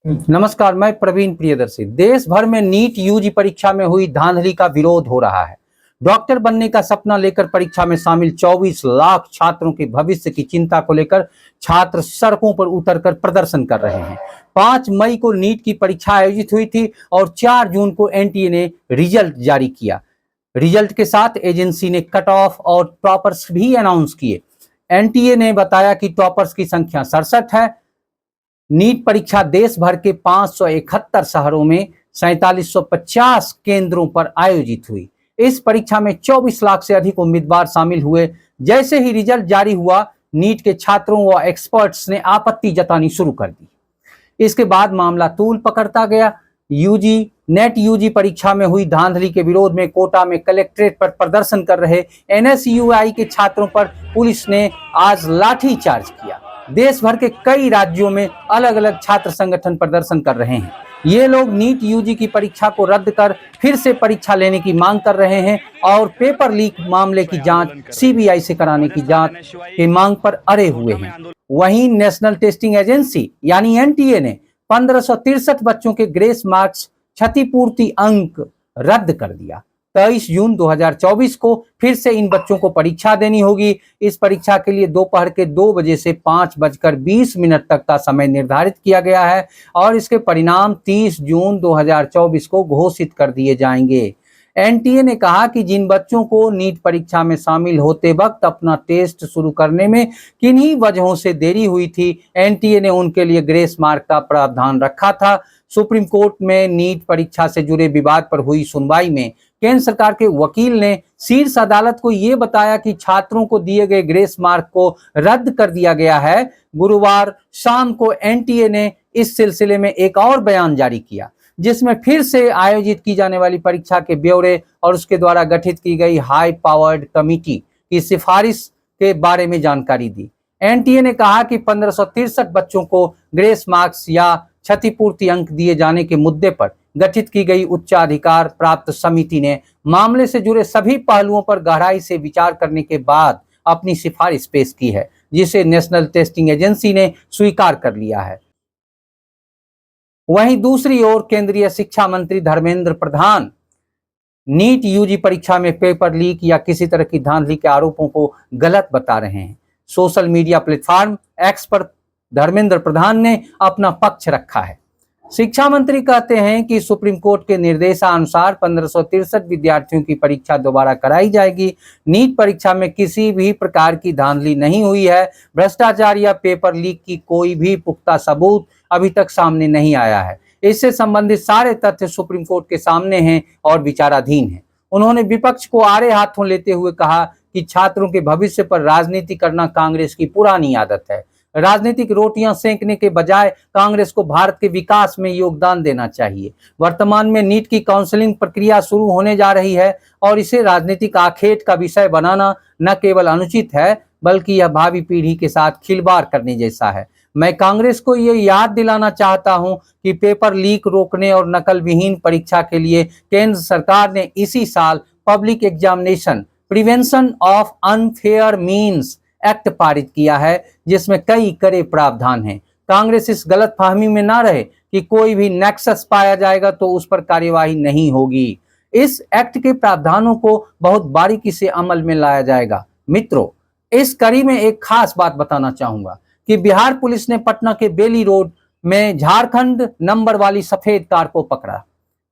नमस्कार, मैं प्रवीण प्रियदर्शी। देश भर में नीट यूजी परीक्षा में हुई धांधली का विरोध हो रहा है। डॉक्टर बनने का सपना लेकर परीक्षा में शामिल 24 लाख छात्रों के भविष्य की चिंता को लेकर छात्र सड़कों पर उतरकर प्रदर्शन कर रहे हैं। 5 मई को नीट की परीक्षा आयोजित हुई थी और 4 जून को एनटीए ने रिजल्ट जारी किया। रिजल्ट के साथ एजेंसी ने कट ऑफ और टॉपर्स भी अनाउंस किए। एनटीए ने बताया कि टॉपर्स की संख्या 67 है। नीट परीक्षा देश भर के 571 शहरों में 4750 केंद्रों पर आयोजित हुई। इस परीक्षा में 24 लाख से अधिक उम्मीदवार शामिल हुए। जैसे ही रिजल्ट जारी हुआ, नीट के छात्रों व एक्सपर्ट्स ने आपत्ति जतानी शुरू कर दी। इसके बाद मामला तूल पकड़ता गया। नेट यूजी परीक्षा में हुई धांधली के विरोध में कोटा में कलेक्ट्रेट पर प्रदर्शन कर रहे एनएसयूआई के छात्रों पर पुलिस ने आज लाठीचार्ज किया। देश भर के कई राज्यों में अलग अलग छात्र संगठन प्रदर्शन कर रहे हैं। ये लोग नीट यूजी की परीक्षा को रद्द कर फिर से परीक्षा लेने की मांग कर रहे हैं और पेपर लीक मामले की जांच सीबीआई से कराने की जांच की मांग पर अड़े हुए हैं। वहीं नेशनल टेस्टिंग एजेंसी यानी एनटीए ने 1563 बच्चों के ग्रेस मार्क्स क्षतिपूर्ति अंक रद्द कर दिया। 23 जून 2024 को फिर से इन बच्चों को परीक्षा देनी होगी। इस परीक्षा के लिए दोपहर के 2 बजे से 5:20 तक का समय निर्धारित किया गया है और इसके परिणाम 30 जून 2024 को घोषित कर दिए जाएंगे। एनटीए ने कहा कि जिन बच्चों को नीट परीक्षा में शामिल होते वक्त अपना टेस्ट शुरू करने में किन्हीं वजहों से देरी हुई थी, एनटीए ने उनके लिए ग्रेस मार्क का प्रावधान रखा था। सुप्रीम कोर्ट में नीट परीक्षा से जुड़े विवाद पर हुई सुनवाई में केंद्र सरकार के वकील ने शीर्ष अदालत को यह बताया कि छात्रों को दिए गए ग्रेस मार्क को रद्द कर दिया गया है। गुरुवार शाम को एनटीए ने इस सिलसिले में एक और बयान जारी किया, जिसमें फिर से आयोजित की जाने वाली परीक्षा के ब्यौरे और उसके द्वारा गठित की गई हाई पावर्ड कमेटी की सिफारिश के बारे में जानकारी दी। एनटीए ने कहा कि 1563 बच्चों को ग्रेस मार्क्स या क्षतिपूर्ति अंक दिए जाने के मुद्दे पर गठित की गई उच्चाधिकार प्राप्त समिति ने मामले से जुड़े सभी पहलुओं पर गहराई से विचार करने के बाद अपनी सिफारिश पेश की है, जिसे नेशनल टेस्टिंग एजेंसी ने स्वीकार कर लिया है। वहीं दूसरी ओर केंद्रीय शिक्षा मंत्री धर्मेंद्र प्रधान नीट यूजी परीक्षा में पेपर लीक या किसी तरह की धांधली के आरोपों को गलत बता रहे हैं। सोशल मीडिया प्लेटफॉर्म एक्स पर धर्मेंद्र प्रधान ने अपना पक्ष रखा है। शिक्षा मंत्री कहते हैं कि सुप्रीम कोर्ट के निर्देशानुसार 1563 विद्यार्थियों की परीक्षा दोबारा कराई जाएगी। नीट परीक्षा में किसी भी प्रकार की धांधली नहीं हुई है। भ्रष्टाचार या पेपर लीक की कोई भी पुख्ता सबूत अभी तक सामने नहीं आया है। इससे संबंधित सारे तथ्य सुप्रीम कोर्ट के सामने हैं और विचाराधीन हैं। उन्होंने विपक्ष को आड़े हाथों लेते हुए कहा कि छात्रों के भविष्य पर राजनीति करना कांग्रेस की पुरानी आदत है। राजनीतिक रोटियां सेंकने के बजाय कांग्रेस को भारत के विकास में योगदान देना चाहिए। वर्तमान में नीट की काउंसलिंग प्रक्रिया शुरू होने जा रही है और इसे राजनीतिक आखेट का विषय बनाना न केवल अनुचित है, बल्कि यह भावी पीढ़ी के साथ खिलवाड़ करने जैसा है। मैं कांग्रेस को ये याद दिलाना चाहता हूं कि पेपर लीक रोकने और नकल विहीन परीक्षा के लिए केंद्र सरकार ने इसी साल public examination prevention of unfair means act पारित किया है, जिसमें कई कड़े प्रावधान हैं। कांग्रेस इस गलतफहमी में ना रहे कि कोई भी नेक्सस पाया जाएगा तो उस पर कार्यवाही नहीं होगी। इस एक्ट के प्रावधानों को बहुत बारीकी से अमल में लाया जाएगा। मित्रों, इस कड़ी में एक खास बात बताना चाहूंगा कि बिहार पुलिस ने पटना के बेली रोड में झारखंड नंबर वाली सफेद कार को पकड़ा।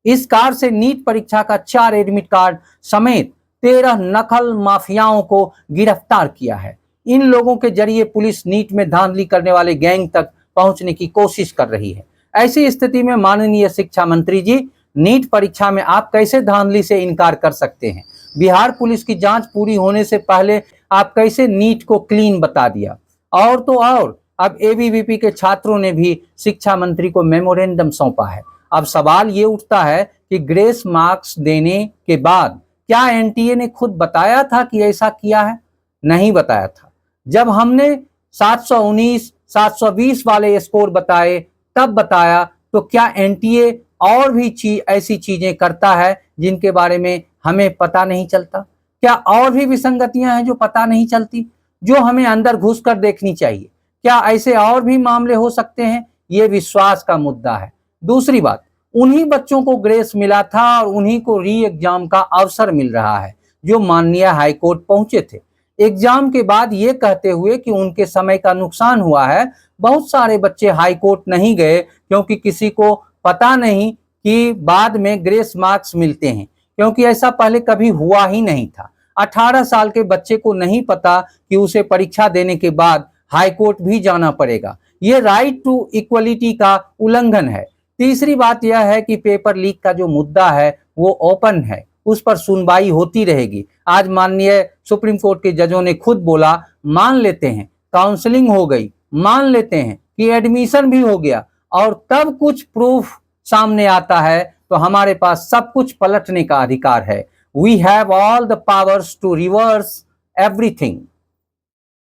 इस कार से नीट परीक्षा का 4 एडमिट कार्ड समेत 13 नकल माफियाओं को गिरफ्तार किया है। इन लोगों के जरिए पुलिस नीट में धांधली करने वाले गैंग तक पहुंचने की कोशिश कर रही है। ऐसी स्थिति में माननीय शिक्षा मंत्री जी, नीट परीक्षा में आप कैसे धांधली से इनकार कर सकते हैं? बिहार पुलिस की जांच पूरी होने से पहले आप कैसे नीट को क्लीन बता दिया? और तो और अब एबीवीपी के छात्रों ने भी शिक्षा मंत्री को मेमोरेंडम सौंपा है। अब सवाल ये उठता है कि ग्रेस मार्क्स देने के बाद क्या एनटीए ने खुद बताया था कि ऐसा किया है? नहीं बताया था। जब हमने 719, 720 वाले स्कोर बताए तब बताया, तो क्या एनटीए और भी ऐसी चीजें करता है जिनके बारे में हमें पता नहीं चलता? क्या और भी विसंगतियां हैं जो पता नहीं चलती, जो हमें अंदर घुसकर देखनी चाहिए? क्या ऐसे और भी मामले हो सकते हैं ये विश्वास का मुद्दा है। दूसरी बात, उन्हीं बच्चों को ग्रेस मिला था और उन्हीं को री एग्जाम का अवसर मिल रहा है जो माननीय हाईकोर्ट पहुंचे थे एग्जाम के बाद ये कहते हुए कि उनके समय का नुकसान हुआ है। बहुत सारे बच्चे हाईकोर्ट नहीं गए क्योंकि किसी को पता नहीं कि बाद में ग्रेस मार्क्स मिलते हैं, क्योंकि ऐसा पहले कभी हुआ ही नहीं था। 18 साल के बच्चे को नहीं पता कि उसे परीक्षा देने के बाद हाईकोर्ट भी जाना पड़ेगा। ये राइट टू इक्वलिटी का उल्लंघन है। तीसरी बात यह है कि पेपर लीक का जो मुद्दा है वो ओपन है, उस पर सुनवाई होती रहेगी। आज माननीय सुप्रीम कोर्ट के जजों ने खुद बोला, मान लेते हैं काउंसलिंग हो गई, मान लेते हैं कि एडमिशन भी हो गया और तब कुछ प्रूफ सामने आता है तो हमारे पास सब कुछ पलटने का अधिकार है। We have all the powers to reverse everything.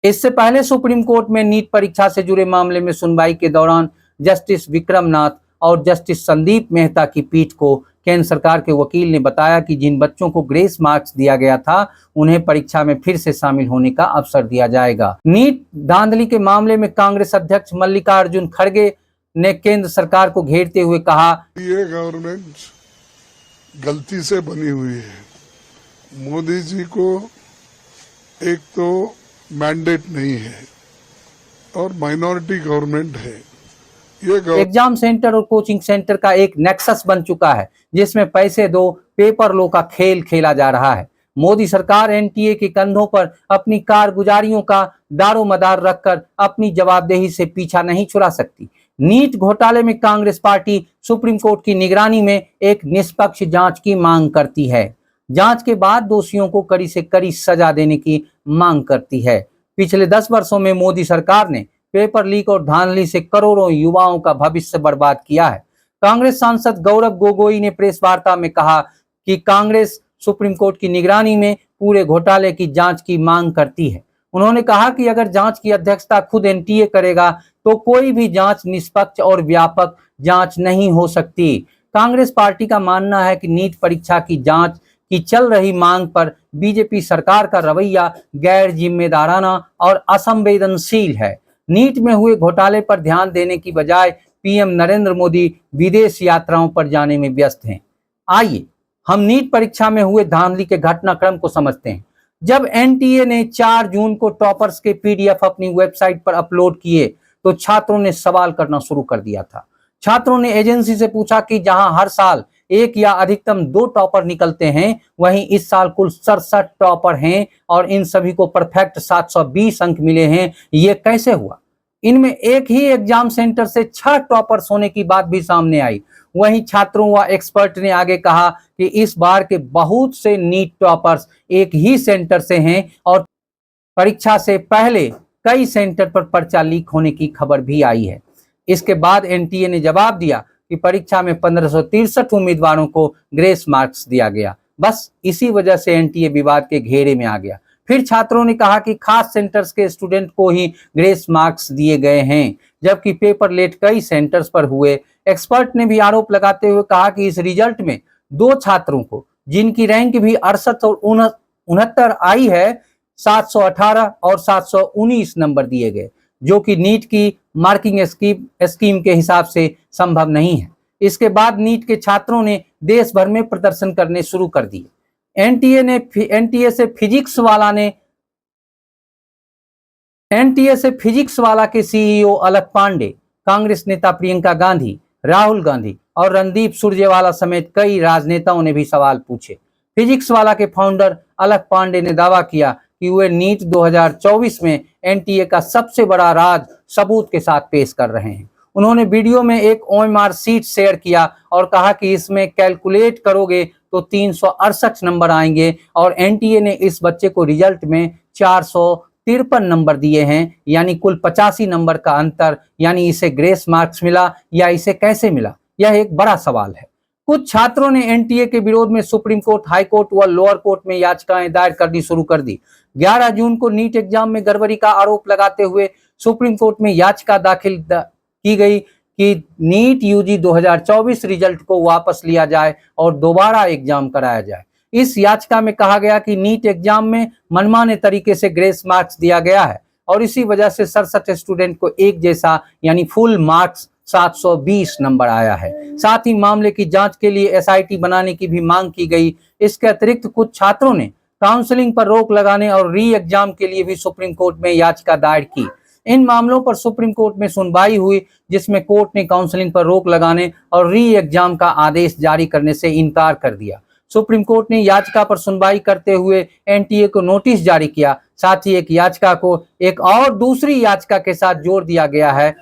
इससे पहले सुप्रीम कोर्ट में नीट परीक्षा से जुड़े मामले में सुनवाई के दौरान जस्टिस विक्रम नाथ और जस्टिस संदीप मेहता की पीठ को केंद्र सरकार के वकील ने बताया कि जिन बच्चों को ग्रेस मार्क्स दिया गया था उन्हें परीक्षा में फिर से शामिल होने का अवसर दिया जाएगा। नीट धांधली के मामले में कांग्रेस अध्यक्ष मल्लिकार्जुन खड़गे ने केंद्र सरकार को घेरते हुए कहा, ये गवर्नमेंट गलती से बनी हुई है। मोदी जी को एक तो मैंडेट नहीं है और माइनॉरिटी गवर्नमेंट है। एग्जाम सेंटर और कोचिंग सेंटर का एक नेक्सस बन चुका है जिसमें पैसे दो पेपर लो का खेल खेला जा रहा है। मोदी सरकार एनटीए के कंधों पर अपनी कारगुजारियों का दारोमदार रखकर अपनी जवाबदेही से पीछा नहीं छुड़ा सकती। नीट घोटाले में कांग्रेस पार्टी सुप्रीम कोर्ट की निगरानी में एक निष्पक्ष जांच की मांग करती है। जांच के बाद दोषियों को कड़ी से कड़ी सजा देने की मांग करती है। पिछले 10 वर्षों में मोदी सरकार ने पेपर लीक और धांधली से करोड़ों युवाओं का भविष्य बर्बाद किया है। कांग्रेस सांसद गौरव गोगोई ने प्रेस वार्ता में कहा कि कांग्रेस सुप्रीम कोर्ट की निगरानी में पूरे घोटाले की जांच की मांग करती है। उन्होंने कहा कि अगर जांच की अध्यक्षता खुद एनटीए करेगा तो कोई भी जांच निष्पक्ष और व्यापक जांच नहीं हो सकती। कांग्रेस पार्टी का मानना है कि नीट परीक्षा की जांच की चल रही मांग पर बीजेपी सरकार का रवैया गैर जिम्मेदाराना और असंवेदनशील है। नीट में हुए घोटाले पर ध्यान देने की बजाय पीएम नरेंद्र मोदी विदेश यात्राओं पर जाने में व्यस्त हैं। आइए हम नीट परीक्षा में हुए धांधली के घटनाक्रम को समझते हैं। जब एनटीए ने 4 जून को टॉपर्स के पीडीएफ अपनी वेबसाइट पर अपलोड किए तो छात्रों ने सवाल करना शुरू कर दिया था। छात्रों ने एजेंसी से पूछा कि जहां हर साल 1 या अधिकतम 2 टॉपर निकलते हैं, वहीं इस साल कुल 67 टॉपर हैं और इन सभी को परफेक्ट 720 अंक मिले हैं, ये कैसे हुआ? इनमें एक ही एग्जाम सेंटर से 6 टॉपर्स होने की बात भी सामने आई। वहीं छात्रों व एक्सपर्ट ने आगे कहा कि इस बार के बहुत से नीट टॉपर्स एक ही सेंटर से हैं और परीक्षा से पहले कई सेंटर पर पर्चा लीक होने की खबर भी आई है। इसके बाद एनटीए ने जवाब दिया कि परीक्षा में 1563 उम्मीदवारों को ग्रेस मार्क्स दिया गया। बस इसी वजह से एनटीए विवाद के घेरे में आ गया। फिर छात्रों ने कहा कि खास सेंटर्स के स्टूडेंट को ही ग्रेस मार्क्स दिए गए हैं, जबकि पेपर लेट कई सेंटर्स पर हुए। एक्सपर्ट ने भी आरोप लगाते हुए कहा कि इस रिजल्ट में 2 छात्रों को, जिनकी रैंक भी 68 और 69 आई है, 718 और 719 नंबर दिए गए, जो कि नीट की मार्किंग स्कीम के हिसाब से संभव नहीं है। इसके बाद नीट के छात्रों ने देश भर में प्रदर्शन करने शुरू कर दिए। एनटीए से फिजिक्स वाला के सीईओ अलक पांडे, कांग्रेस नेता प्रियंका गांधी, राहुल गांधी और रणदीप सुरजेवाला समेत कई राजनेताओं ने भी सवाल पूछे। फिजिक्स वाला के फाउंडर अलक पांडे ने दावा किया कि वे नीट 2024 में एनटीए का सबसे बड़ा राज सबूत के साथ पेश कर रहे हैं। उन्होंने वीडियो में एक ओएमआर शीट शेयर किया और कहा कि इसमें कैलकुलेट करोगे तो 368 नंबर आएंगे और एनटीए ने इस बच्चे को रिजल्ट में 453 नंबर दिए हैं, यानी कुल 85 नंबर का अंतर। यानी इसे ग्रेस मार्क्स मिला या इसे कैसे मिला, यह एक बड़ा सवाल है। कुछ छात्रों ने एनटीए के विरोध में सुप्रीम कोर्ट, हाई कोर्ट व लोअर कोर्ट में याचिकाएं दायर करनी शुरू कर दी। 11 जून को नीट एग्जाम में गड़बड़ी का आरोप लगाते हुए सुप्रीम कोर्ट में याचिका दाखिल की गई कि नीट यूजी 2024 रिजल्ट को वापस लिया जाए और दोबारा एग्जाम कराया जाए। इस याचिका में कहा गया कि नीट एग्जाम में मनमाने तरीके से ग्रेस मार्क्स दिया गया है और इसी वजह से 67 स्टूडेंट को एक जैसा यानी फुल मार्क्स 720 नंबर आया है। साथ ही मामले की जांच के लिए एसआईटी बनाने की भी मांग की गई। इसके अतिरिक्त कुछ छात्रों ने काउंसलिंग पर रोक लगाने और री एग्जाम के लिए भी सुप्रीम कोर्ट में याचिका दायर की। इन मामलों पर सुप्रीम कोर्ट में सुनवाई हुई, जिसमें कोर्ट ने काउंसलिंग पर रोक लगाने और री एग्जाम का आदेश जारी करने से इनकार कर दिया। सुप्रीम कोर्ट ने याचिका पर सुनवाई करते हुए एनटीए को नोटिस जारी किया। साथ ही एक याचिका को एक और दूसरी याचिका के साथ जोड़ दिया गया है।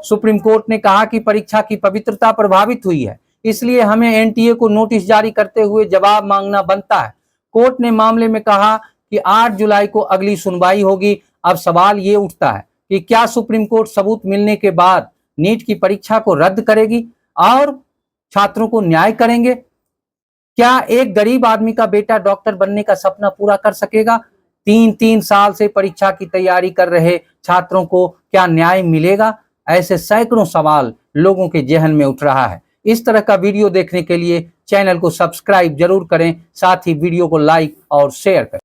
सुप्रीम कोर्ट ने कहा कि परीक्षा की पवित्रता प्रभावित हुई है, इसलिए हमें एनटीए को नोटिस जारी करते हुए जवाब मांगना बनता है। कोर्ट ने मामले में कहा कि 8 जुलाई को अगली सुनवाई होगी। अब सवाल ये उठता है कि क्या सुप्रीम कोर्ट सबूत मिलने के बाद नीट की परीक्षा को रद्द करेगी और छात्रों को न्याय करेंगे? क्या एक गरीब आदमी का बेटा डॉक्टर बनने का सपना पूरा कर सकेगा? 3-3 साल से परीक्षा की तैयारी कर रहे छात्रों को क्या न्याय मिलेगा? ऐसे सैकड़ों सवाल लोगों के जहन में उठ रहा है। इस तरह का वीडियो देखने के लिए चैनल को सब्सक्राइब जरूर करें, साथ ही वीडियो को लाइक और शेयर करें।